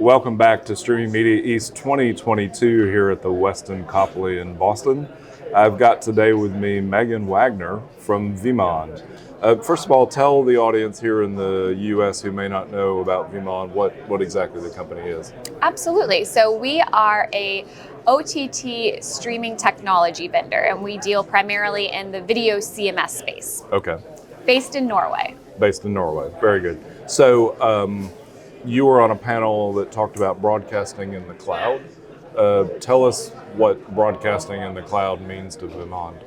Welcome back to Streaming Media East 2022 here at the Westin Copley in Boston. I've got today with me Megan Wagoner from Vimond. First of all, tell the audience here in the U.S. who may not know about Vimond what exactly the company is. Absolutely. So we are a OTT streaming technology vendor, and we deal primarily in the video CMS space. Okay. Based in Norway. Based in Norway. Very good. So you were on a panel that talked about broadcasting in the cloud. Tell us what broadcasting in the cloud means to Vimond.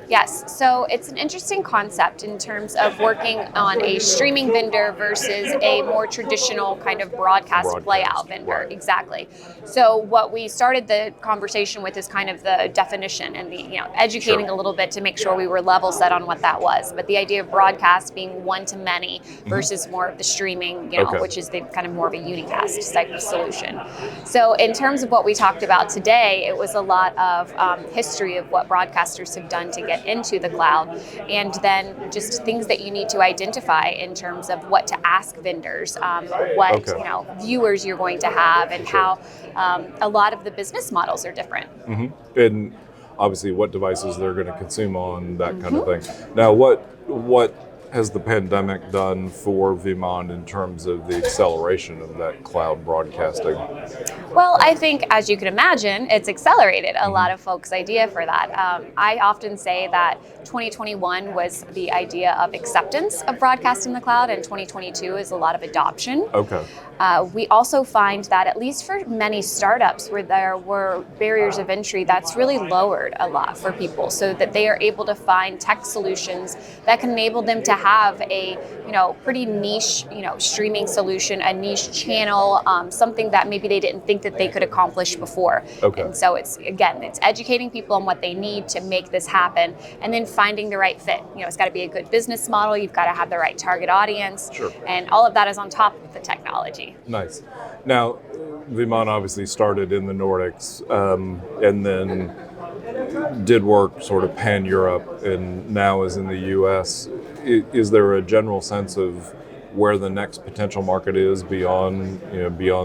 Yes, so it's an interesting concept in terms of working on a streaming vendor versus a more traditional kind of broadcast playout vendor. Right. Exactly. So what we started the conversation with is kind of the definition and the educating Sure. a little bit to make sure we were level set on what that was. But the idea of broadcast being one to many versus more of the streaming, Okay. which is the kind of more of a unicast type of solution. So in terms of what we talked about today, it was a lot of history of what broadcasters have done to get into the cloud, and then just things that you need to identify in terms of what to ask vendors, what Okay. viewers you're going to have, and how a lot of the business models are different. And obviously what devices they're going to consume on, that kind of thing. Now, what has the pandemic done for Vimond in terms of the acceleration of that cloud broadcasting? Well, I think, as you can imagine, it's accelerated a lot of folks' idea for that. I often say that 2021 was the idea of acceptance of broadcast in the cloud, and 2022 is a lot of adoption. Okay. We also find that, at least for many startups where there were barriers of entry, that's really lowered a lot for people, so that they are able to find tech solutions that can enable them to have a pretty niche streaming solution, a niche channel, something that maybe they didn't think that they could accomplish before. Okay. And so it's educating people on what they need to make this happen, and then finding the right fit. It's got to be a good business model. You've got to have the right target audience. Sure. And all of that is on top of the technology. Nice. Now, Vimond obviously started in the Nordics and then did work sort of pan-Europe and now is in the U.S. Is there a general sense of where the next potential market is beyond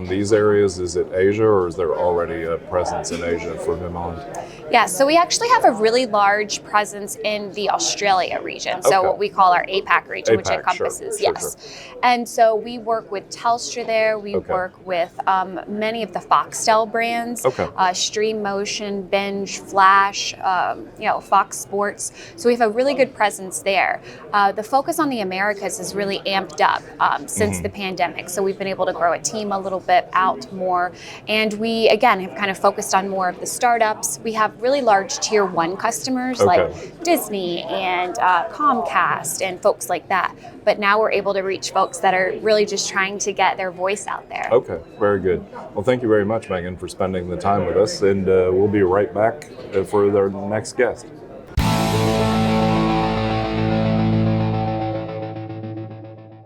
these areas? Is it Asia, or is there already a presence in Asia for Vimond? Yeah, so we actually have a really large presence in the Australia region, so Okay. what we call our APAC region, which APAC, encompasses, sure, yes. And so we work with Telstra there, we Okay. work with many of the Foxtel brands, Okay. Stream Motion, Binge, Flash, Fox Sports. So we have a really good presence there. The focus on the Americas is really amped up since the pandemic, so we've been able to grow a team a little bit out more, and we again have kind of focused on more of the startups. We have really large tier 1 customers like Disney and Comcast and folks like that, but now we're able to reach folks that are really just trying to get their voice out there. Okay, very good. Well, thank you very much, Megan, for spending the time with us, and we'll be right back for our next guest.